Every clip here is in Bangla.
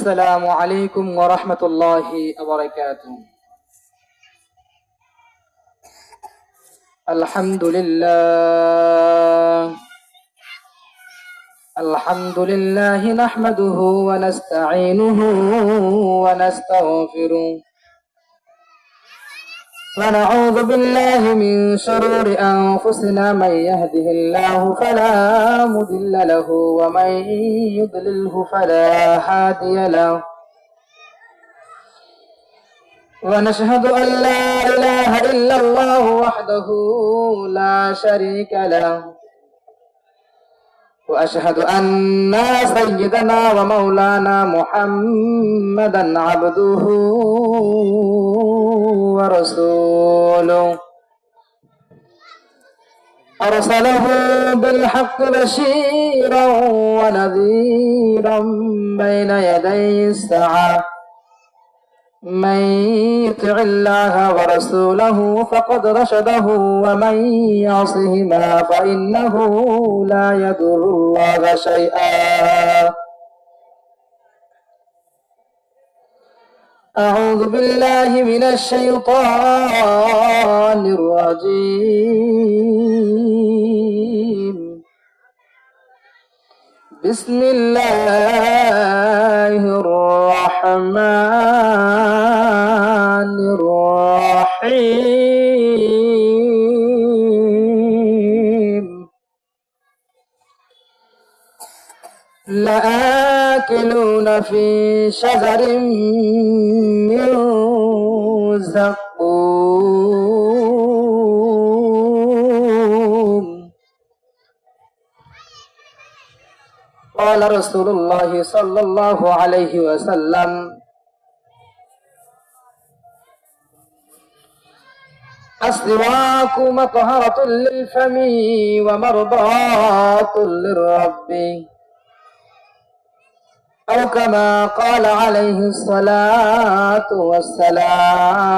السلام عليكم ورحمة الله وبركاته. الحمد لله نحمده ونستعينه ونستغفره ونعوذ بالله من شرور أنفسنا من يهده الله فلا مضل له ومن يضلله فلا هادي له ونشهد أن لا إله إلا الله وحده لا شريك له وأشهد أن سيدنا ومولانا محمدا عبده ورسوله أرسله بالحق بشيرا ونذيرا بين يدي الساعة من يطع الله ورسوله فقد رشده ومن يعصهما فإنه لا يضر الله شيئا. أعوذ بالله من الشيطان الرجيم. بسم الله الرحمن الرحيم. لآكلون في شجر من زقوم. قال رسول الله صلى الله عليه وسلم السواك مطهرة للفم ومرضاة للرب أو كما قال عليه الصلاة والسلام.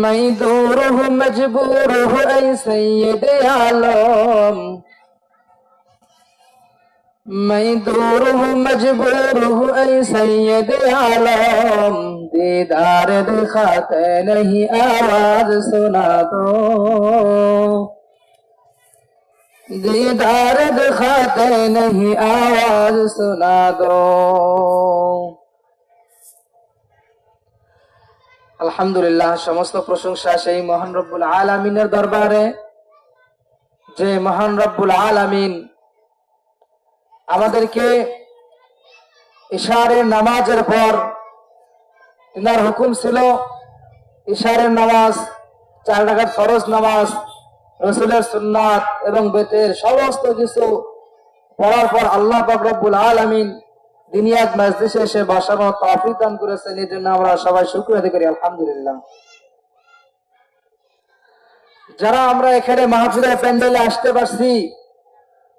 ميدوره مجبوره أي سيد عالم ميدوره مجبوره أي سيد عالم दीदार दिखाते नहीं आवाज सुना दो दीदार दिखाते नहीं आवाज सुना दो। আলহামদুলিল্লাহ, সমস্ত প্রশংসা সেই মহান রব্বুল আলামিনের দরবারে, যে মহান রব্বুল আলামিন আমাদেরকে ইশারের নামাজের পর, তিনার হুকুম ছিল ইশারের নামাজ, 4 রাকাত ফরজ নামাজ, রাসূলের সুন্নাত এবং বেতের সমস্ত কিছু পড়ার পর আল্লাহ পাক রব্বুল আলামিন দুনিয়ার মজলিসে এসে বসানোর তৌফিক দান করেছেন। এই জন্য আমরা সবাই শুকরিয়া আদায় করি আলহামদুলিল্লাহ। যারা আমরা এখানে মাহফিলের প্যান্ডেলে আসতে পারছি,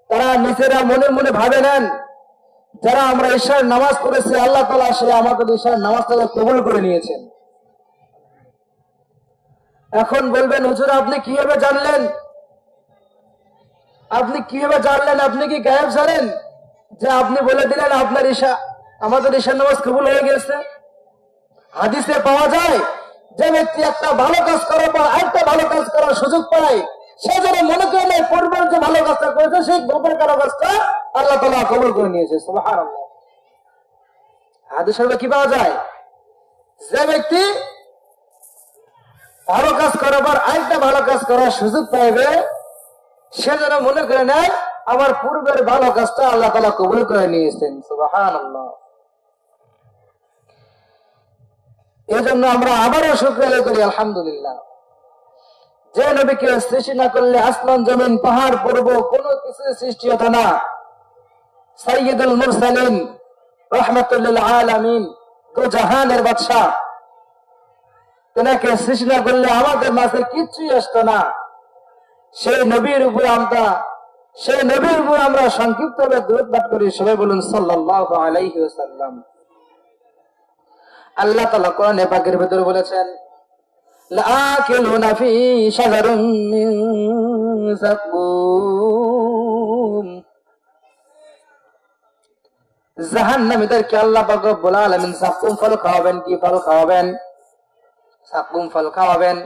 তারা নিজেরা মনে মনে ভাবে নেন, যারা আমরা ঈশার নামাজ পড়েছি আল্লাহ তাআলা সে আমাদের ঈশার নামাজটাকে কবুল করে নিয়েছেন। এখন বলবেন, হুজুর আপনি কিভাবে জানলেন? আপনি কিভাবে জানলেন? আপনি কি গায়েব জানেন যে আপনি বলে দিলেন আপনার ঈশা, আমাদের ঈশার নামাজ কবুল হয়ে গেছে? হাদিসে পাওয়া যায়, যে ব্যক্তি একটা ভালো কাজ করার পর আরেকটা ভালো কাজ করার সুযোগ পায়, সে যেন মনে করে নেয় পূর্বের যে ভালো কাজটা করেছে সেই গোপন কারো কাজটা আল্লাহ তাআলা কবুল করে নিয়েছে। সুবহানাল্লাহ। হাদিসে কি পাওয়া যায়? যে ব্যক্তি ভালো কাজ করার পর আরেকটা ভালো কাজ করার সুযোগ পাইবে, সে যেন মনে করে নেয় আমার পূর্বের ভালো কাজটা আল্লাহ তাআলা কবুল করে নিয়েছেন। সুবহানাল্লাহ। এই জন্য আমরা আবারও শুকরিয়া আদায় করি আলহামদুলিল্লাহ। যে নবীকে সৃষ্টি না করলে আসমান জমিন পাহাড় পর্বত কোনো কিছু সৃষ্টি হতো না। সাইয়্যিদুল মুরসালিন রাহমাতুল লিল আলামিন, দু জাহানের বাদশা, তেনাকে সৃষ্টি না করলে আমাদের মাঝে কিছুই আসতো না। সেই নবীর উপর আমরা সংক্ষিপ্ত ভাবে দরুদ পাঠ করি। সবাই বলুন সাল্লাল্লাহু আলাইহি ওয়াসাল্লাম। আল্লাহ তাআলা কোরআনে পাকের ভিতরে বলেছেন, লাআকিলুনা ফি শাজারিন মিন যাকুম। জাহান্নামীদেরকে আল্লাহ পাক রব্বুল আলামিন যাকুম ফল খাওয়াবেন। কি ফল খাওয়াবেন? যাকুম ফল খাওয়াবেন।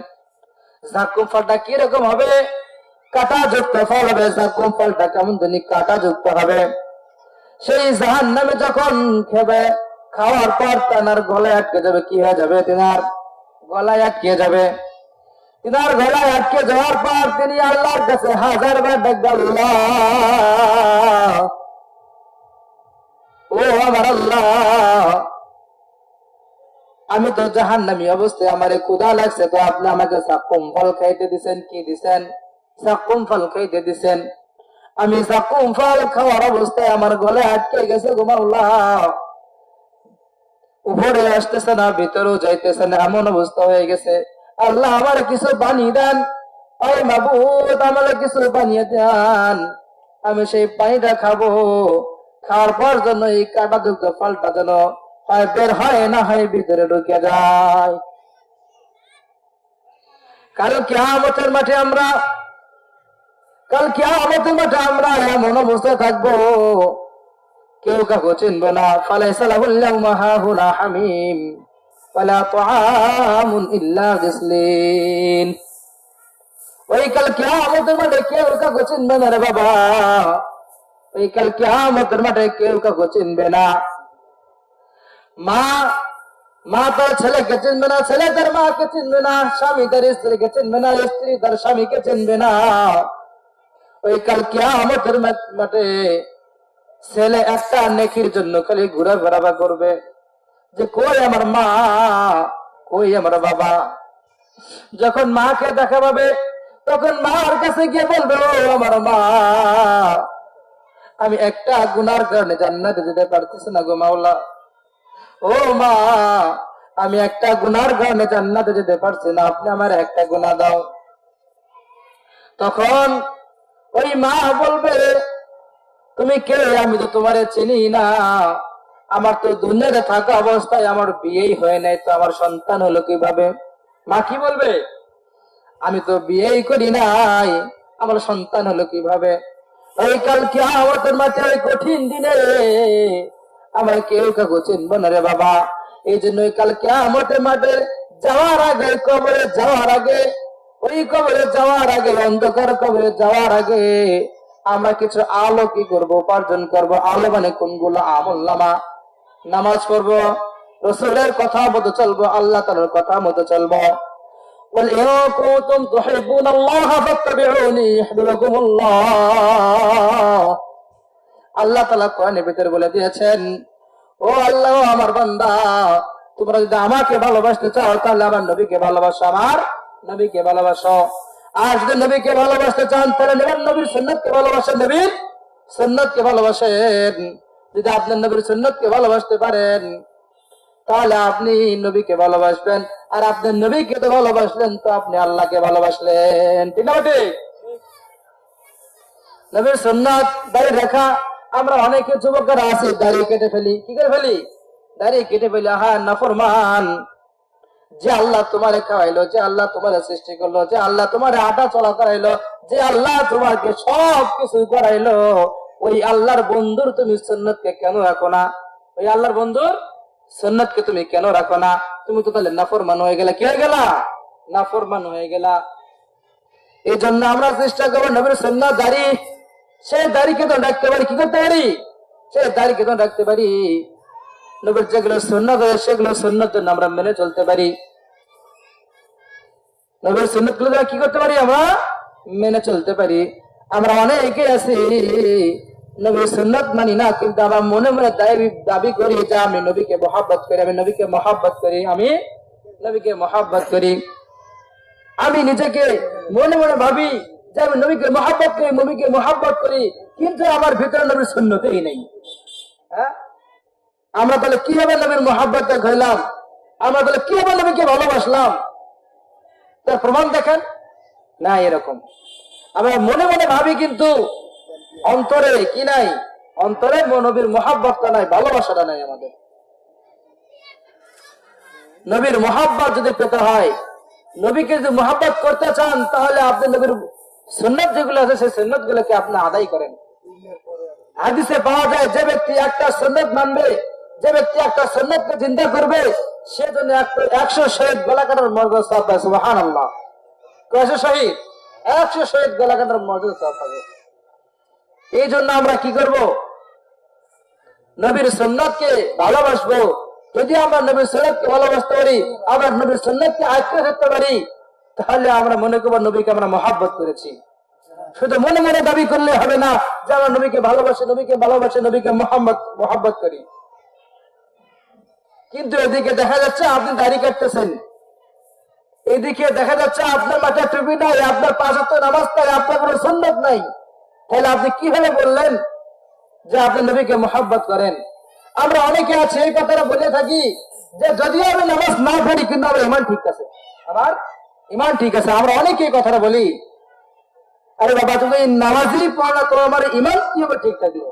যাকুম ফলটা কি রকম হবে? কাঁটাযুক্ত ফল হবে। যাকুম ফলটা কেমন জানি কাঁটাযুক্ত হবে। সেই জাহান্নামে যখন খাবে, খাওয়ার পর তার গলায় আটকে যাবে। কি হয়ে যাবে? তিনার গলায় আটকে যাবে। তিনার গলায় আটকে যাওয়ার পর তিনি আল্লাহর কাছে হাজারবার ডাকবে, আল্লাহ, ও আমার আল্লাহ, আমি তো জাহান্নামী অবস্থায়, আমারে ক্ষুধা লাগছে, তো আপনি আমাকে যাকুম ফল খাইতে দিছেন। কি দিছেন? যাকুম ফল খাইতে দিছেন। আমি যাকুম ফল খাওয়ার অবস্থায় আমার গলায় আটকে গেছে গো মাওলা, উপরে আসতেছে না, ভিতরেও যাইতেছে না, এমন অবস্থা হয়ে গেছে। আল্লাহ, আমার কিছু বানিয়ে দেন। আয় মাবুদ, আমার কিছু বানিয়ে দেন, আমি সেই পানিটা খাবো। খাওয়ার পর জন্য এই কাঁটাযুক্ত ফলটা যেন হয় বের হয় না হয় ভিতরে ঢুকে যায়। কাল কিয়ামতের মাঠে আমরা এমন অবস্থায় থাকবো, কেউ কাউকে চিনবে না। ফালাইসা লাহুল ইয়াউমা হাহুনা হামিম ওয়ালা তুআমুন ইল্লা গিসলিন। ওই কাল কিয়ামতের মাঠে কেউ কাউকে চিনবে না রে বাবা। ওই কাল কিয়ামতের মাঠে কেউ কাউকে চিনবে না। মা তার ছেলেকে চিনবে না, ছেলে তার মাকে চিনবে না, স্বামী তার স্ত্রীকে চিনবে না, স্ত্রী তার স্বামীকে চিনবে না। ওই কাল কিয়ামতের মাঠে ছেলে একটা নেকির জন্য খালি ঘোরাফেরা করবে, যে কই আমার মা, কই আমার বাবা। যখন মাকে দেখা পাবে, তখন মার কাছে গিয়ে বলবে, ও আমার মা, আমি একটা গুনার কারণে জান্নাতে যেতে পারতেছি না গো মাওলা। ও মা, আমি একটা গুনার কারণে জান্নাতে যেতে পারছি না, আপনি আমার একটা গুনাহ দাও। তখন ওই মা বলবে, তুমি কে? আমি তো তোমারে চিনি না, আমার তো দুনিয়াতে থাকা অবস্থায় আমার বিয়েই হয় নাই, তো আমার সন্তান হলো কিভাবে? মা কি বলবে? আমি তো বিয়েই করি নাই, আমার সন্তান হলো কিভাবে? ওই কাল কিয়ামতের মাঠে, ওই কঠিন দিনে আমার কেউ কাউকে চিনবে না রে বাবা। এই জন্য ওই কাল কিয়ামতের মাঠে যাওয়ার আগে, কবরে যাওয়ার আগে, ওই কবরে যাওয়ার আগে, অন্ধকার কবরে যাওয়ার আগে আমরা কিছু আলো কি করবো? উপার্জন করবো। আলো মানে কোনগুলো? আমলনামা। নামাজ পড়বো, রাসূলের কথা মতো চলবো, আল্লাহ তাআলার কথা মতো চলবো। বল ইন কুনতুম তুহিব্বুনাল্লাহ ফাত্তাবিউনি ইউহিব্বুকুমুল্লাহ। আল্লাহ তাআলা কোরআনের ভিতরে বলে দিয়েছেন, ও আল্লাহ, আমার বান্দা, তোমরা যদি আমাকে ভালোবাসতে চাও তাহলে আমার নবীকে ভালোবাসো, আমার নবীকে ভালোবাসো। আর যদি নবীকে ভালোবাসতে চান তাহলে নবীর সুন্নাতকে ভালোবাসেন, নবীর সুন্নাতকে ভালোবাসেন। যদি আপনি নবীর সুন্নাতকে ভালোবাসতে পারেন তাহলে আপনি নবীকে ভালোবাসবেন। আর আপনি নবীকে তো ভালোবাসলেন, তো আপনি আল্লাহকে ভালোবাসলেন। ঠিক না? ঠিক। নবীর সুন্নাত দাড়ি রাখা, আমরা অনেকে যুবকরা আছি দাড়ি কেটে ফেলি। কি করে ফেলি? দাড়ি কেটে ফেলি। হ্যাঁ, নাফরমান। যে আল্লাহ তোমারে খাওয়াইলো, যে আল্লাহ তোমারে সৃষ্টি করলো, যে আল্লাহ তোমারে হাঁটা চলা করাইলো, যে আল্লাহ তোমাকে সব কিছু করাইলো, ওই আল্লাহর বন্ধুর তুমি সুন্নতকে কেন রাখো না? ওই আল্লাহর বন্ধুর সুন্নতকে তুমি কেন রাখো না? তুমি তো তাহলে নাফরমান হয়ে গেলা। কি হয়ে গেলা? নাফরমান হয়ে গেলা। এই জন্য আমরা চেষ্টা করবো নবীর সুন্নাত দাড়ি, সে দাড়িকে তো রাখতে পারি। কি করতে পারি? সে দাড়িকে তো রাখতে পারি। নবীর যেগুলো সুন্নাত সেগুলো সুন্নাত জন্য আমরা মেনে চলতে পারি। নবীর সুন্নাত গুলো কি করতে পারি? আমরা মেনে চলতে পারি। আমরা অনেকে আছি নবীর সুন্নাত মানি না, কিন্তু আমরা মনে মনে দাবি করি যে আমি নবীকে মহব্বত করি, আমি নবীকে মহব্বত করি, আমি নবীকে মহব্বত করি। আমি নিজেকে মনে মনে ভাবি যে আমি নবীকে মহব্বত করি, নবীকে মহব্বত করি, কিন্তু আমার ভিতরে নবীর সুন্নতই নেই। হ্যাঁ, আমরা তাহলে কিভাবে নবীর মহব্বত হইলাম? আমরা তাহলে কিভাবে নবীকে ভালোবাসলাম? তার প্রমাণ দেখেন না। এরকম আমরা মনে মনে ভাবি, কিন্তু অন্তরে কি নাই? অন্তরে নবীর মহব্বতটা নাই, ভালোবাসাটা নাই আমাদের। নবীর মহব্বত যদি পেতে হয় নবীকে যদি মহব্বত করতে চান তাহলে আপনি নবীর সুন্নাত যেগুলো আছে সেই সুন্নাত গুলোকে আপনি আদায় করেন। হাদিসে পাওয়া যায় যে ব্যক্তি একটা সুন্নাত মানবে, যে ব্যক্তি একটা সুন্নাতকে চিন্তা করবে, সে জন্য 100 শহীদ গলা কাটার মর্যাদা সওয়াব পায়। সুবহানাল্লাহ। 100 শহীদ, 100 শহীদ গলা কাটার মর্যাদা সওয়াব পাবে। এই জন্য আমরা কি করব? নবীর সুন্নাতকে ভালোবাসবো। যদি আমরা নবীর সুন্নাতকে ভালোবাসতে পারি, আমরা নবীর সুন্নাতকে আঁকড়ে ধরতে পারি, তাহলে আমরা মনে করবো নবীকে আমরা মহব্বত করেছি। শুধু মনে মনে দাবি করলে হবে না যে আমরা নবীকে ভালোবাসি, নবীকে ভালোবাসি, নবীকে মহব্বত করি। কিন্তু এদিকে দেখা যাচ্ছে আপনি দাড়ি কাটতেছেন, এদিকে দেখা যাচ্ছে আপনার মাথায় টুপি নাই, আপনার 5 ওয়াক্ত নামাজ নাই, আপনার কোনো সুন্নাত নাই। তাহলে আপনি কিভাবে বললেন যে আপনি নবীকে মহব্বত করেন? আমরা অনেকে আছে এই কথাটা বলে থাকি যে যদিও আমি নামাজ না পড়ি কিন্তু আমার ইমান ঠিক আছে, আমার ইমান ঠিক আছে। আমরা অনেকে এই কথাটা বলি, আরে বাবা তুমি নামাজই পড়ো না, তো আমার ইমান কিভাবে ঠিক থাকলো?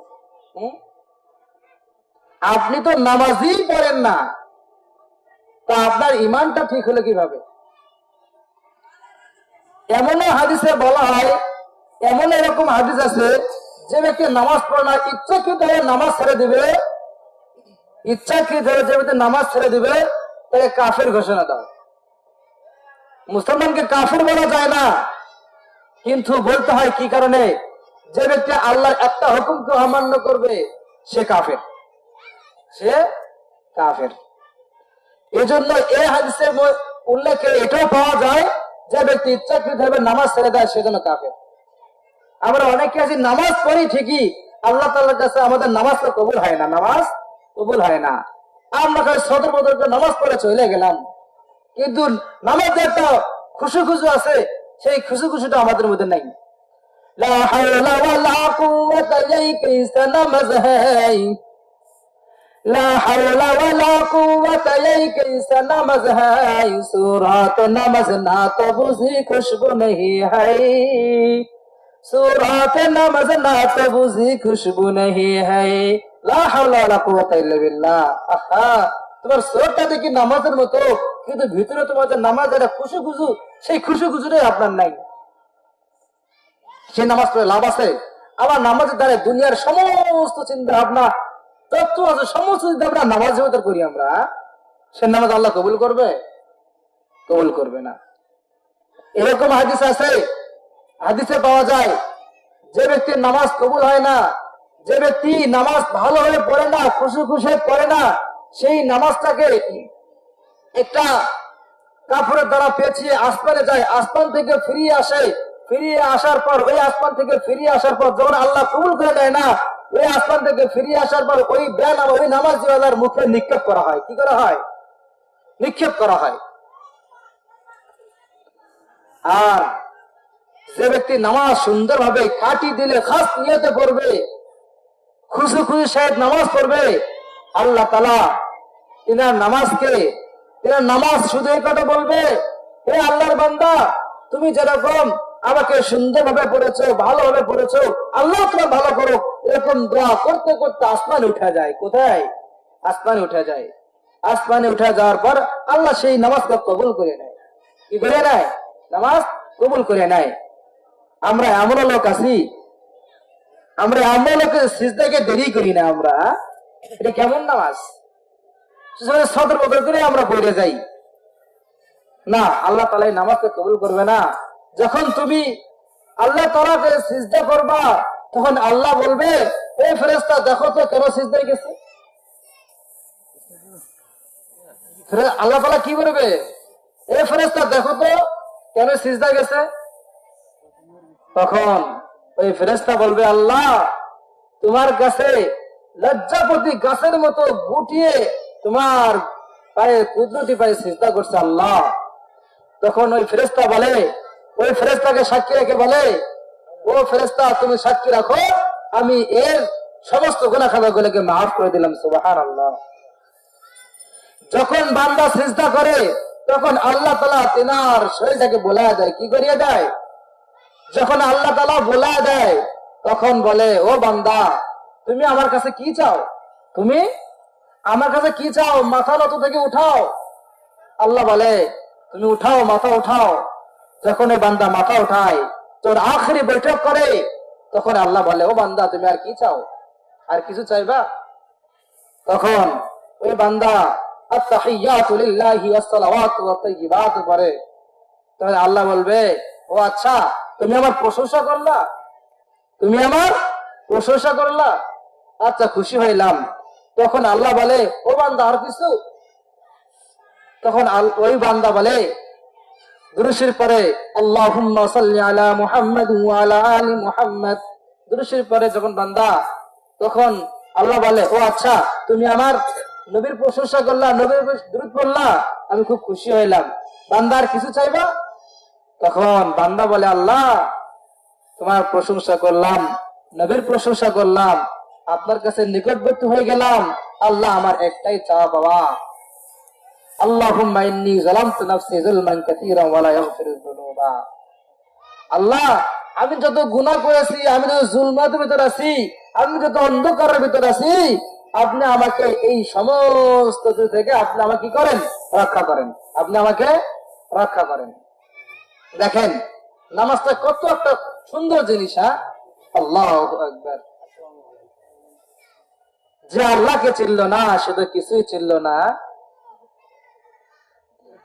আপনি তো নামাজই পড়েন না, তা আপনার ইমানটা ঠিক হলো কিভাবে? এমনও হাদিসে বলা হয়, এমন এরকম হাদিস আছে যে ব্যক্তি নামাজ পড়ে না, ইচ্ছাকৃতভাবে নামাজ ছেড়ে দিবে, ইচ্ছাকৃতভাবে যে ব্যক্তি নামাজ ছেড়ে দিবে তাকে কাফের ঘোষণা দাও। মুসলমানকে কাফের বলা যায় না, কিন্তু বলতে হয় কি কারণে? যে ব্যক্তি আল্লাহর একটা হুকুমকে অমান্য করবে সে কাফের, সে কাফের। এই জন্য এই হাদিসের উল্লেখে এটাও পাওয়া যায় যে ব্যক্তি ইচ্ছাকৃতভাবে নামাজ ছেড়ে দেয় সেজন্য কাফের। আমরা অনেকে আছি নামাজ পড়ি ঠিকই, আল্লাহ তাআলার কাছে আমাদের নামাজটা কবুল হয় না, নামাজ কবুল হয় না। আমরা সদর বদর নামাজ পড়ে চলে গেলাম, কিন্তু নামাজে একটা খুশু আছে, সেই খুশুটা আমাদের মধ্যে নাই। লা হাওলা ওয়ালা কুওয়াতা ইল্লা বিল্লাহ নামাজ হ্যায়, লা হাওলা ওয়ালা কুওয়াতা ইল্লা বিল্লাহ নামাজ হ্যায়, সূরাত নামাজ না তো বুঝি খুশবু नहीं है, सूरत नमाज ना तो बुझी खुशबू नहीं है, ला हावला वाला कुव्वता इल्ला बिल्लाह। আহা, তোমার সুরটা দেখি নামাজের মতো, কিন্তু ভিতরে তোমাদের নামাজের খুশু সেই খুশুটাই আপনার নাই। সেই নামাজ পড়ে লাভ আছে? আবার নামাজের দ্বারা দুনিয়ার সমস্ত চিন্তা ভাবনা তত্ত্ব আছে, সমস্ত চিন্তা ভাবনা নামাজের মতো করি আমরা, সে নামাজ আল্লাহ কবুল করবে? কবুল করবে না। এরকম হাদিস আছে, হাদিসে পাওয়া যায় যে ব্যক্তির নামাজ কবুল হয় না, যে ব্যক্তি নামাজ ভালোভাবে পড়ে না, খুশি পড়ে না, সেই নামাজটাকে একটা কাপড়ের দ্বারা পেঁচিয়ে আসমানে যায়, আসমান থেকে ফিরিয়ে আসে, ফিরিয়ে আসার পর ওই আসমান থেকে ফিরিয়ে আসার পর যখন আল্লাহ কবুল করে দেয় না, ওই আসমান থেকে ফিরিয়ে আসার পর ওই ওই নামাজি ওয়ালার মুখে নিক্ষেপ করা হয়। কি করা হয়? নিক্ষেপ করা হয়। আর যে ব্যক্তি নামাজ সুন্দরভাবে খাঁটি দিলে খাস নিয়তে পড়বে, খুশি সাহেব নামাজ পড়বে, আল্লাহ তাআলা তিনার নামাজ শুধু এই কথা বলবে, হে আল্লাহর বান্দা তুমি যেরকম আমাকে সুন্দরভাবে পড়েছো, ভালোভাবে পড়েছো, আল্লাহ তোমার ভালো করো। এরকম দোয়া করতে করতে আসমানে উঠা যায়। কোথায়? আসমানে উঠা যায়। আসমানে উঠা যাওয়ার পর আল্লাহ সেই নামাজকে কবুল করে নেয়। কি করে নেয়? নামাজ কবুল করে নেয়। আমরা এমন লোক আছি, আমরা এমন লোকের সিজদাকে দেরি করি না। আমরা এটা কেমন নামাজ? সদর বদল করে আমরা পড়ে যাই না, আল্লাহ তাআলা এই নামাজকে কবুল করবে না। যখন তুমি আল্লাহ তাআলাকে সিজদা করবা তখন আল্লাহ বলবে, এই ফেরেশতা দেখো তো কেন সিজদায় গেছে। আল্লাহ তাআলা কি বলবে? এই ফেরেশতা দেখো তো কেন সিজদা গেছে। তখন ওই ফেরেশতা বলবে, আল্লাহ তোমার কাছে লজ্জাপতি গাছের মতো গুটিয়ে তোমার পায়ে কুদরতি পায়ে সিজদা করছে আল্লাহ। তখন ওই ফেরেশতা বলে, ওই ফেরেশতাকে সাক্ষী রেখে বলে, ও ফেরেশতা তুমি সাক্ষী রাখো আমি এর সমস্ত গুনাহ খাতাগুলোকে মাফ করে দিলাম। সুবহানাল্লাহ। যখন বান্দা সিজদা করে তখন আল্লাহ তাআলা তিনার শরীরটাকে বোলায় দেয়। কি করিয়ে দেয়? যখন আল্লাহ তাআলা বোলায় দেয় তখন বলে, ও বান্দা তুমি আমার কাছে কি চাও? তুমি আমার কাছে কি চাও? মাথা নত থেকে উঠাও। আল্লাহ বলে, তুমি উঠাও, মাথা উঠাও। যখন ওই বান্দা মাথা উঠায়, তোর আখেরি বৈঠক করে, তখন আল্লাহ বলে, ও বান্দা তুমি আর কি চাও, আর কিছু চাইবা? তখন ওই বান্দা আত-তাহিয়াতু লিল্লাহি ওয়াস-সালাওয়াতু ওয়াত-তাইয়্যিবাতু পড়ে। তাহলে আল্লাহ বলবে, ও আচ্ছা তুমি আমার প্রশংসা করলা, তুমি আমার প্রশংসা করলা, আচ্ছা খুশি হইলাম। তখন আল্লাহ বলে, ও বান্দা আর কিছু? তখন ওই বান্দা বলে দুরূদ শরীফ পড়ে, আল্লাহুম্মা সাল্লি আলা মুহাম্মাদ ওয়া আলা আলি মুহাম্মাদ। দুরূদ শরীফ পড়ে যখন বান্দা, তখন আল্লাহ বলে, ও আচ্ছা তুমি আমার নবীর প্রশংসা করলা, নবীর দুরূদ পড়লা, আমি খুব খুশি হইলাম। বান্দা আর কিছু চাইবা? তখন বান্দা বলে, আল্লাহ তোমার প্রশংসা করলাম, নবীর প্রশংসা করলাম, আপনার কাছে নিকটবর্তী হয়ে গেলাম, আল্লাহ আমার একটাই চাওয়া বাবা, আল্লাহুম্মা ইন্নী যালামতু নাফসি যুলমান কাসীরান ওয়া লা ইয়াগফিরুয যুনুবা। আল্লাহ আমি যত গুনাহ করেছি, আমি যত জুলমাতের ভিতর আছি, আমি যত অন্ধকারের ভিতর আছি, আপনি আমাকে এই সমস্ত কিছু থেকে আপনি আমাকে কি করেন? রক্ষা করেন। আপনি আমাকে রক্ষা করেন। দেখেন নামাজটা কত একটা সুন্দর জিনিস। হ্যাঁ, আল্লাহু আকবার। যে আল্লাহকে চিনল না সে তো কিছুই চিনল না।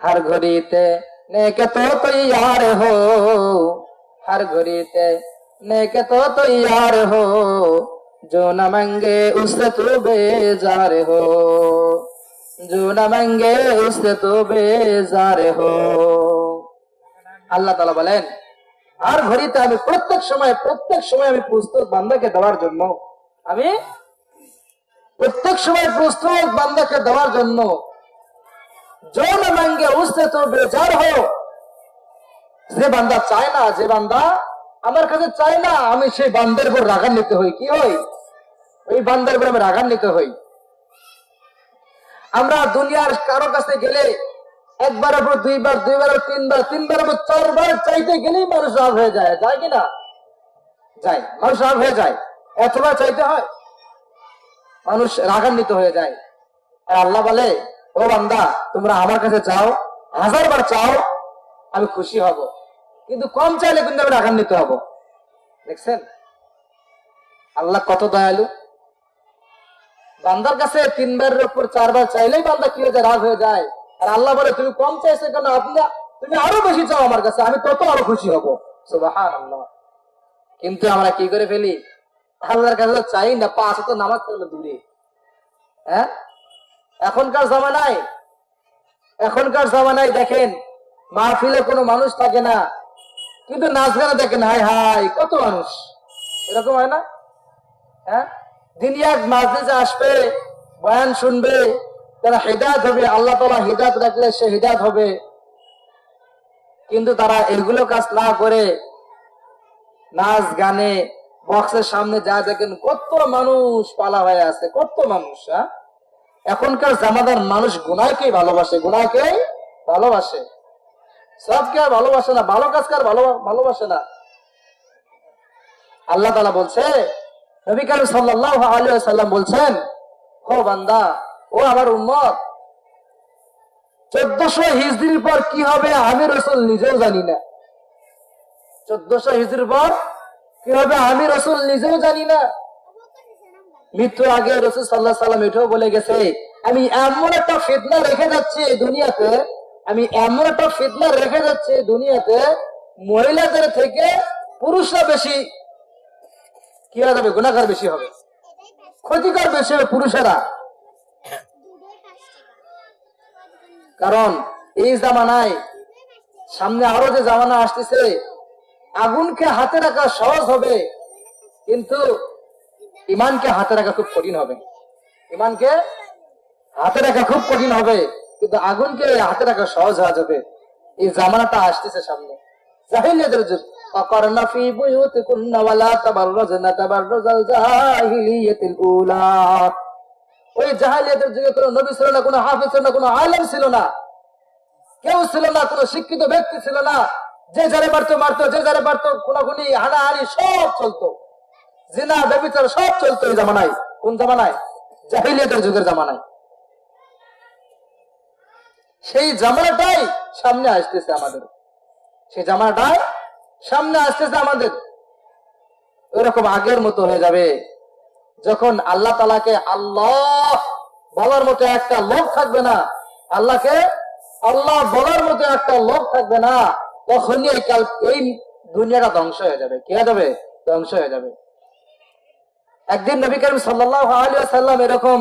हर घड़ीते नेक तो तैयार हो, हर घड़ीते नेक तो तैयार हो, जो न मांगे उससे तू बेजार हो, जो न मांगे उससे तू बेजार हो। আল্লাহ তাআলা বলেন, আর ঘড়িতে আমি প্রত্যেক সময় আমি প্রস্তুত বান্দাকে দেওয়ার জন্য, আমি প্রত্যেক সময় প্রস্তুত বান্দাকে দেওয়ার জন্য। जो न मांगे उससे तो बेजार हो, যে বান্দা চায় না, যে বান্দা আমার কাছে চায় না, আমি সেই বান্দার উপর রাগান্বিত হই। কি হই? ওই বান্দার উপর আমি রাগান্বিত হই। আমরা দুনিয়ার কারো কাছে গেলে একবার উপর দুইবার, দুইবার তিনবার, তিনবার উপর চারবার চাইতে গেলেই মানুষ রাগ হয়ে যায়। যায় কিনা? যায়। মানুষ রাগ হয়ে যায়। এতবার চাইতে হয়, মানুষ রাগান্বিত হয়ে যায়। আর আল্লাহ বলে, ও বান্দা তোমরা আমার কাছে চাও, 1000 বার চাও, আমি খুশি হব, কিন্তু কম চাইলে কিন্তু আমি রাগান্বিত হব। দেখছেন আল্লাহ কত দয়ালু। বান্দার কাছে 3 বারের উপর 4 বার চাইলেই বান্দা কি হয়ে যায়? রাগ হয়ে যায়। আর আল্লাহ বলে, তুমি কম চাইছো কেন? তুমি আরো বেশি চাও আমার কাছে, আমি তত আরো খুশি হব। সুবহানাল্লাহ। কিন্তু আমরা কি করে ফেলি? আল্লাহর কাছে চাই না, 5 ওয়াক্ত নামাজ পড়লে দূরে। হ্যাঁ, এখনকার জামানায় দেখেন মাহফিলে কোনো মানুষ থাকে না, কিন্তু নাচ গানে দেখেন হাই হাই কত মানুষ। এরকম হয় না? হ্যাঁ, দিনিয়াত মাজলিসে আসবে, বয়ান শুনবে, তারা হিদায়াত হবে, আল্লাহ তাআলা হিদায়াত রাখলে সে হিদায়াত হবে। কিন্তু তারা এগুলো কাজ না করে নাচ গানে বক্সের সামনে যা দেখেন কত মানুষ পালা হয়ে আছে, কত মানুষ। হ্যাঁ, এখনকার জামানার মানুষ গুনাহকেই ভালোবাসে, গুনাহকেই ভালোবাসে, সবকে আর ভালোবাসে না, ভালো কাজকে আর ভালোবাসে না। আল্লাহ তাআলা বলছে, নবী কারীম সাল্লাল্লাহু আলাইহি ওয়াসাল্লাম বলছেন, ও বান্দা, ও আমার উম্মত, 1400 হিজরির পর কি হবে আমি রাসূল নিজেও জানি না। 1400 হিজরির পর কি হবে আমি রাসূল নিজেও জানি না। মৃত্যুর আগে রাসূল সাল্লাল্লাহু আলাইহি ওয়াসাল্লাম এটাও বলে গেছে, আমি এমন একটা ফিতনা রেখে যাচ্ছি দুনিয়াতে, আমি এমন একটা ফিতনা রেখে যাচ্ছি দুনিয়াতে, মহিলাদের থেকে পুরুষরা বেশি কি হবে? গুনাহগার বেশি হবে, ক্ষতিকর বেশি হবে পুরুষেরা। কারণ এই জামানায়, সামনে আরো যে জামানা আসতেছে, আগুনকে হাতে রাখা সহজ হবে, কিন্তু ইমানকে হাতে রাখা খুব কঠিন হবে। ইমানকে হাতে রাখা খুব কঠিন হবে, কিন্তু আগুনকে হাতে রাখা সহজ হয়ে যাবে। এই জামানাটা আসতেছে সামনে, জাহিলিয়াতের যুগ। وقرن في بيوتكن ولا تبرجن تبرج الجاهلية الأولى। ওই জাহিলিয়াতের যুগে কোনো নবী ছিল না, কোনো হাফেজ ছিল না, কোনো আলেম ছিল না, কেউ ছিল না, কোনো শিক্ষিত ব্যক্তি ছিল না। যে যারে মারতো, যে যারে মারতো, খুনাখুনি, হানাহানি সব চলতো, জিনা ব্যভিচার সব চলতো এই জামানায়। কোন জামানায়? জাহিলিয়াতের যুগের জামানায়। সেই জামানাটাই সামনে আসতেছে আমাদের, সেই জামানাটাই সামনে আসতেছে আমাদের। ওইরকম আগের মতো হয়ে যাবে যখন আল্লাহ তাআলাকে আল্লাহ বলার মতো একটা লোক থাকবে না, আল্লাহকে আল্লাহ বলার মতো একটা লোক থাকবে না, তখনই এই দুনিয়াটা ধ্বংস হয়ে যাবে। কি হয়ে যাবে? ধ্বংস হয়ে যাবে। একদিন নবী করিম সাল্লাল্লাহু আলাইহি ওয়াসাল্লাম এরকম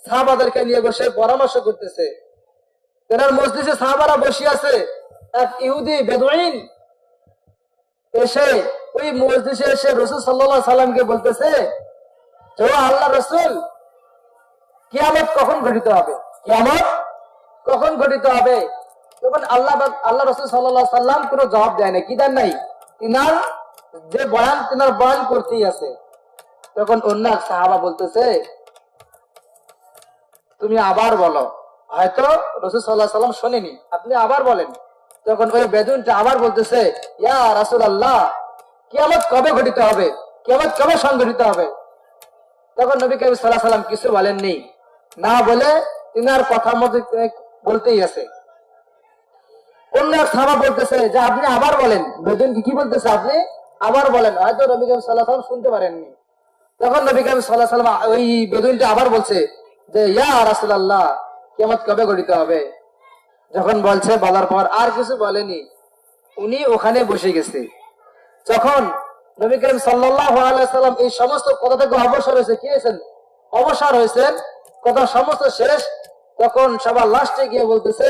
সাহাবাদেরকে নিয়ে বসে পরামর্শ করতেছে। তেনার মজলিসে সাহাবারা বসে আছে, এক ইহুদি বেদুইন এসে ওই মজলিসে এসে রাসূল সাল্লাল্লাহু আলাইহি সাল্লামকে বলতেছে, ও আল্লাহ রাসূল, কিয়ামত কখন ঘটিত হবে? কিয়ামত কখন ঘটিত হবে? তখন আল্লাহ রাসূল সাল্লাল্লাহু আলাইহি সাল্লাম কোনো জবাব দেয় না। কি দেন নাই? তিনার বয়ান করতেই আছে। তখন অন্য এক সাহাবা বলতেছে, তুমি আবার বলো, হয়তো রাসূল সাল্লাল্লাহু আলাইহি সাল্লাম শোনেনি, আপনি আবার বলেন। তখন ওই বেদুইনটা আবার বলতেছে, ইয়া রাসূলুল্লাহ, কিয়ামত কবে ঘটিত হবে? কিয়ামত কবে সংঘটিত হবে? তখন নবী করিম সাল্লাল্লাহু আলাইহি সাল্লাম কিছু বলেননি, না বলে তিনার কথা মতো বলতেই আছে। অন্য এক সাহাবা বলতেছে যে আপনি আবার বলেন। বেদুইন কি বলতেছে? আপনি আবার বলেন। হয়তো নবী করিম সাল্লাল্লাহু আলাইহি সাল্লাম শুনতে পারেননি। তখন নবী করিম সাল্লাল্লাহু আলাইহি সাল্লাম ওই বেদুইনটা আবার বলছে যে ইয়া রাসূলুল্লাহ, কিয়ামত কবে ঘটিত হবে? যখন বলছে, বলার পর আর কিছু বলেনি, উনি ওখানে বসে গেছে। যখন নবী করিম সাল্লাল্লাহু আলাইহি সাল্লাম এই সমস্ত কথা থেকে অবসর হয়েছে, কি হয়েছেন? অবসর হয়েছেন, কথা সমস্ত শেষ। তখন সবার লাস্টে গিয়ে বলতেছে,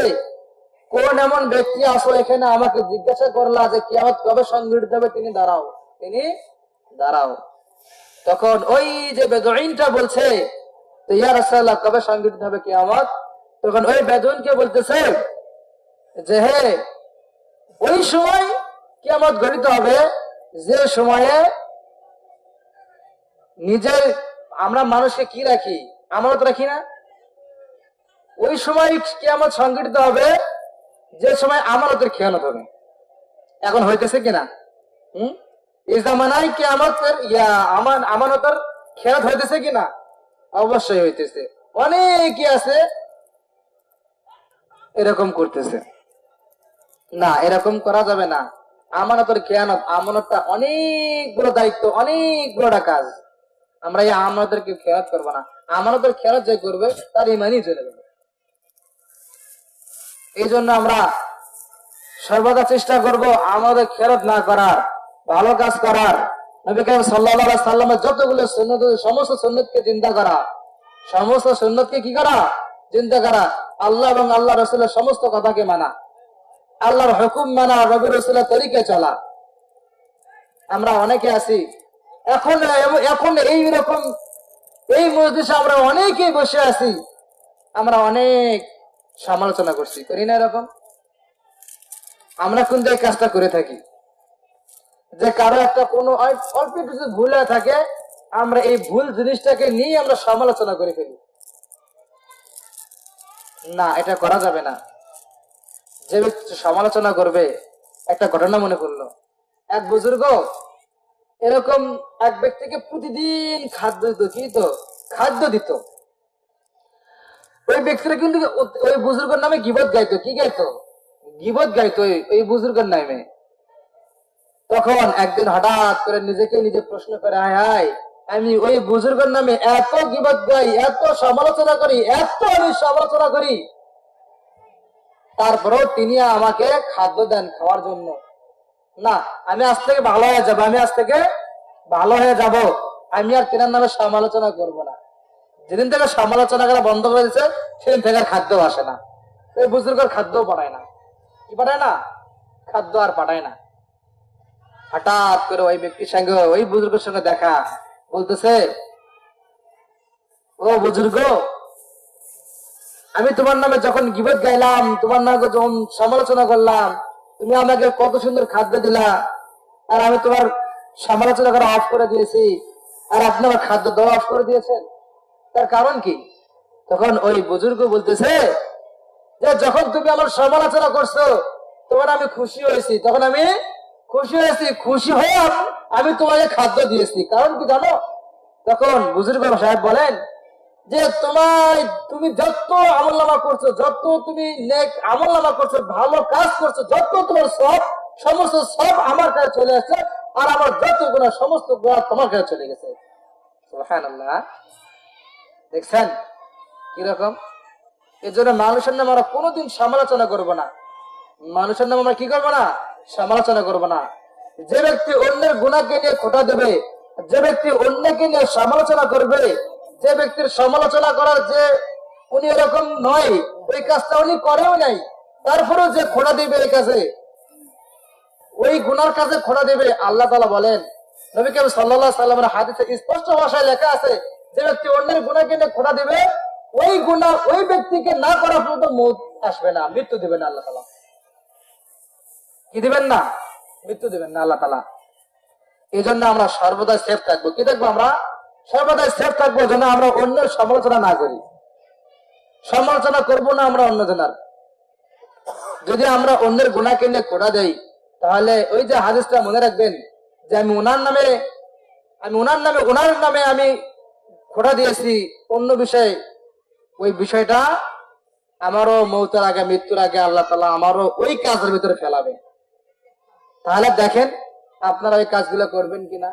কোন এমন ব্যক্তি আসো এখানে আমাকে জিজ্ঞাসা করলা যে কিয়ামত কবে সংঘটিত হবে? তিনি দাঁড়াও, তিনি দাঁড়াও। তখন ওই যে বেদুইনটা বলছে, তো ইয়া রাসূলুল্লাহ, কবে সংঘটিত হবে কিয়ামত? তখন ওই বেদুইনকে বলতেছে যে হে, ওই সময় কিয়ামত ঘটিত হবে যে সময়ে নিজের আমরা মানুষকে কি রাখি? আমানত রাখি না? ওই সময় কিয়ামত সংঘটিত হবে যে সময় আমানতের খেয়ানত হবে। এখন হইতেছে কিনা? এই জামানায় কিয়ামতের আমানতের খেয়ানত হইতেছে কিনা? অবশ্যই হইতেছে। অনেকে আছে এরকম করতেছে। না, এরকম করা যাবে না। আমানতের খেয়ানত, আমানতটা অনেক বড় দায়িত্ব, অনেক বড় কাজ। আমরা এই আমানতের কেউ খেয়ানত করবো না। আমানতের খেয়ানত যে করবে তার ইমানই চলে যাবে। এই জন্য আমরা সর্বদা চেষ্টা করব আমাদের খেয়ানত না করার, ভালো কাজ করার। নবী করিম সাল্লাল্লাহু আলাইহি সাল্লামের যতগুলো সুন্নাত, সমস্ত সুন্নাতকে জিন্দা করা, সমস্ত সুন্নাতকে কি করা? জিন্দা করা। আল্লাহ এবং আল্লাহ রাসূলের সমস্ত কথাকে মানা, আল্লাহর হুকুম মানা, নবী রাসূলের তরিকায় চলা। আমরা অনেকে আছি এখন এইরকম এই মজলিসে আমরা অনেকেই বসে আছি, আমরা অনেক সমালোচনা করছি, করি না? এরকম আমরা কিন্তু এই কাজটা করে থাকি যে কারো একটা কোনো অল্প কিছু ভুল হয়ে থাকে, আমরা এই ভুল জিনিসটাকে নিয়ে আমরা সমালোচনা করে ফেলি। না, এটা করা যাবে না। যে ব্যক্তি সমালোচনা করবে, একটা ঘটনা মনে পড়লো। এক বুজুর্গ এরকম এক ব্যক্তিকে প্রতিদিন খাদ্য দিত। ওই ব্যক্তিরা কিন্তু ওই বুজুর্গের নামে গীবত গাইতো। কি গাইতো? গীবত গাইতো ওই বুজুর্গের নামে। তখন একদিন হঠাৎ করে নিজেকে নিজে প্রশ্ন করে, হায় হায়, আমি ওই বুজুর্গের নামে এত গীবত গাই, এত সমালোচনা করি, আমি সমালোচনা করি, তারপরেও তিনি আমাকে খাদ্য দেন খাওয়ার জন্য। না, আমি আজ থেকে ভালো হয়ে যাবো, আমি আর তেনার নামে সমালোচনা করব না। যেদিন থেকে সমালোচনা করা বন্ধ করে দিয়েছে, সেদিন থেকে খাদ্য আসে না। ওই বুজুর্গের খাদ্যও পাঠায় না। কি পাঠায় না? খাদ্য আর পাঠায় না। হঠাৎ করে ওই ব্যক্তির সঙ্গে, ওই বুজুর্গের সঙ্গে দেখা, বলতেছে, ও বুজুর্গ, আমি তোমার নামে যখন গীবত গাইলাম, তোমার নামে যখন সমালোচনা করলাম, তুমি আমাকে কত সুন্দর খাদ্য দিলা, আর আমি তোমার সমালোচনা করা অফ করে দিয়েছি, আর আপনি আমার খাদ্য দেওয়া অফ করে দিয়েছেন, তার কারণ কি? তখন ওই বুজুর্গ বলতেছে যে যখন তুমি আমার সমালোচনা করছো তখন আমি খুশি হয়েছি, খুশি হয়ে আমি তোমাকে খাদ্য দিয়েছি। কারণ কি জানো? তখন বুজুর্গ সাহেব বলেন যে তুমি যত আমলনামা করছো, যত তুমি নেক আমলনামা করছো, ভালো কাজ করছো, যত তোমার সব সমস্ত সব আমার কাছে চলে আসছে, আর আমার যত গুনাহ সমস্ত গুনাহ তোমার কাছে চলে গেছে। সুবহানাল্লাহ। দেখছেন কিরকম? এর জন্য মানুষের নামে আমরা কোনোদিন সমালোচনা করব না। মানুষের নামে আমরা কি করবো না? সমালোচনা করব না। যে ব্যক্তি অন্যের গুনাহকে নিয়ে খোঁটা দেবে, যে ব্যক্তি অন্যকে নিয়ে সমালোচনা করবে, যে ব্যক্তির সমালোচনা করার যে উনি এরকম নয়, ওই কাজটা উনি করেও নাই, তারপরেও যে খোঁটা দিবে এই কাজে, ওই গুনার কাজে খোঁটা দেবে, আল্লাহ তাআলা বলেন, নবী করিম সাল্লাল্লাহু আলাইহি সাল্লামের হাদিসে স্পষ্ট ভাষায় লেখা আছে, যে ব্যক্তি অন্যের গুনাহকে নিয়ে খোঁটা দিবে, ওই গুনাহ ওই ব্যক্তিকে না করা পর্যন্ত মউত আসবে না, মৃত্যু দিবেন না আল্লাহ তাআলা। কি দিবেন না? মৃত্যু দিবেন না আল্লাহ তাআলা। এই জন্য আমরা সর্বদা সেফ থাকবো। কি দেখবো? আমরা সর্বদা সেফ থাকবো যেন আমরা অন্যের সমালোচনা না করি, সমালোচনা করবো না আমরা অন্যজনের। যদি আমরা অন্যের গুনাহকে নিয়ে খোঁটা দেই, তাহলে ওই যে হাদিসটা মনে রাখবেন, যে আমি ওনার নামে আমি খোঁটা দিয়েছি অন্য বিষয়ে, ওই বিষয়টা আমারও মৌতের আগে, মৃত্যুর আগে আল্লাহ তাআলা আমারও ওই কাজের ভিতরে ফেলাবে। তাহলে দেখেন আপনারা ওই কাজগুলো করবেন কিনা।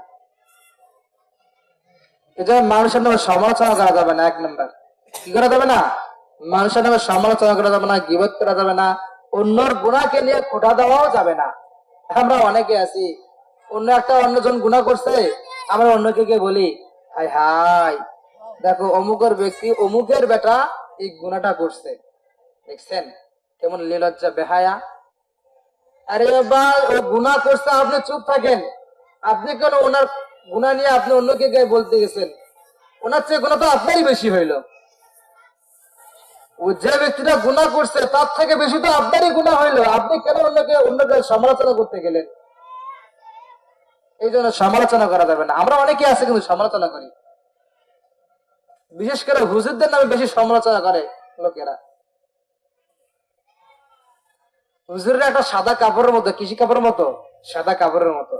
এই জন্য মানুষের নামে সমালোচনা করা যাবে না। এক নম্বর, কি করা যাবে না? মানুষের নামে সমালোচনা করা যাবে না, গীবত করা যাবে না, অন্যর গুনাহকে নিয়ে খোঁটা দেওয়াও যাবে না। আমরা অনেকে আছি, অন্যজন গুনাহ করছে, আমরা অন্যকে গিয়ে বলি, হাই হাই দেখো অমুকের ব্যক্তি, অমুকের বেটা এই গুনাহটা করছে, দেখছেন কেমন নির্লজ্জা বেহায়া। আরে ভাই, ও গুনাহ করছে, আপনি চুপ থাকেন। আপনি কেন ওনার গুনাহ নিয়ে আপনি অন্যকে গিয়ে বলতে গেছেন? ওনার চেয়ে গুনাহ তো আপনারই বেশি হইল। ও যে ব্যক্তিটা গুনাহ করছে তার থেকে বেশি তো আপনারই গুনাহ হইলো, আপনি কেন অন্যকে সমালোচনা করতে গেলেন? এই জন্য সমালোচনা করা যাবে না। আমরা অনেকে আছে কিন্তু সমালোচনা করি, বিশেষ করে হুজুরদের নামে বেশি সমালোচনা করে লোকেরা। হুজুরের একটা সাদা কাপড়ের মতো, কৃষি কাপড়ের মতো, সাদা কাপড়ের মতো,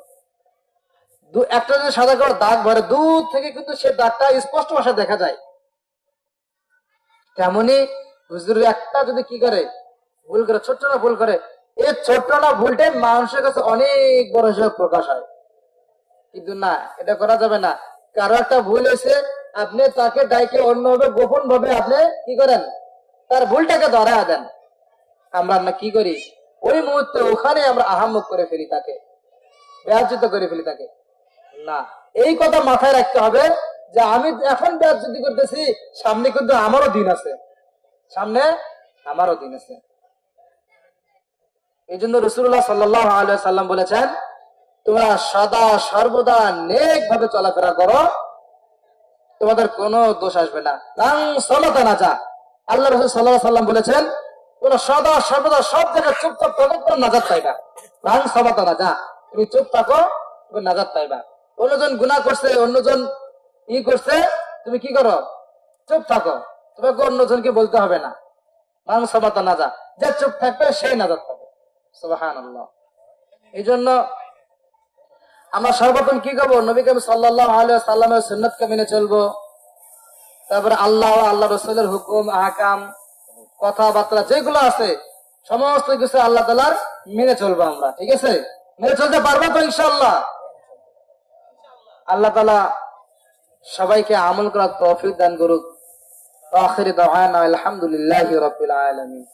একটা যদি সাদা কাপড় দাগ ভরে, দূর থেকে কিন্তু সে দাগটা স্পষ্ট ভাষায় দেখা যায়। তেমনি হুজুরের একটা যদি কি করে, ভুল করে, ছোট্ট না ভুল করে, এই ছোট্ট না ভুলটাই মানুষের কাছে অনেক বড় হিসেবে প্রকাশ হয়। কিন্তু না, এটা করা যাবে না। কারো একটা ভুল হয়েছে, আপনি তাকে ডাইকে অন্যভাবে গোপন ভাবে আপনি কি করেন, তার ভুলটাকে ধরা দেন। আমরা না কি করি, ওই মুহূর্তে ওখানে আমরা আহাম্মক করে ফেলি, তাকে বেয়াজ্জত করে ফেলি তাকে। না, এই কথা মাথায় রাখতে হবে যে আমি এখন বেয়াজ্জতি করতেছি, সামনে কিন্তু আমারও দিন আছে, সামনে আমারও দিন আছে। এই জন্য রাসূলুল্লাহ সাল্লাল্লাহু আলাইহি সাল্লাম বলেছেন, তোমরা সদা সর্বদা নেক ভাবে চলাফেরা করো, তোমাদের কোনো দোষ আসবে না। আল্লাহ রাসূল সাল্লাল্লাহু আলাইহি সাল্লাম বলেছেন, তোমরা সদা সর্বদা সব জায়গায় চুপচাপ থাকো, তোমরা নাজাত পাইবা। তুমি চুপ থাকো, তুমি নাজাত পাইবা। অন্যজন গুনাহ করছে, অন্যজন করছে, তুমি কি করো? চুপ থাকো, তোমাকে অন্যজনকে বলতে হবে না। যে চুপ থাকবে সেই নাজাত পাবে। সুবহানাল্লাহ। এই জন্য আমরা সর্বপ্রথম কি করবো? নবী করিম সাল্লাল্লাহু আলাইহি ওয়াসাল্লামের সুন্নাতকে মেনে চলবো। তারপরে আল্লাহ রাসূলের হুকুম, আহকাম, কথাবার্তা যেগুলো আছে সমস্ত কিছু আল্লাহ তাআলার মেনে চলবো আমরা। ঠিক আছে? মেনে চলতে পারবো তো ইনশাআল্লাহ? আল্লাহ তাআলা সবাইকে আমল করার তৌফিক দান করুক। আখির দাওয়ানা আলহামদুলিল্লাহি রাব্বিল আলামিন।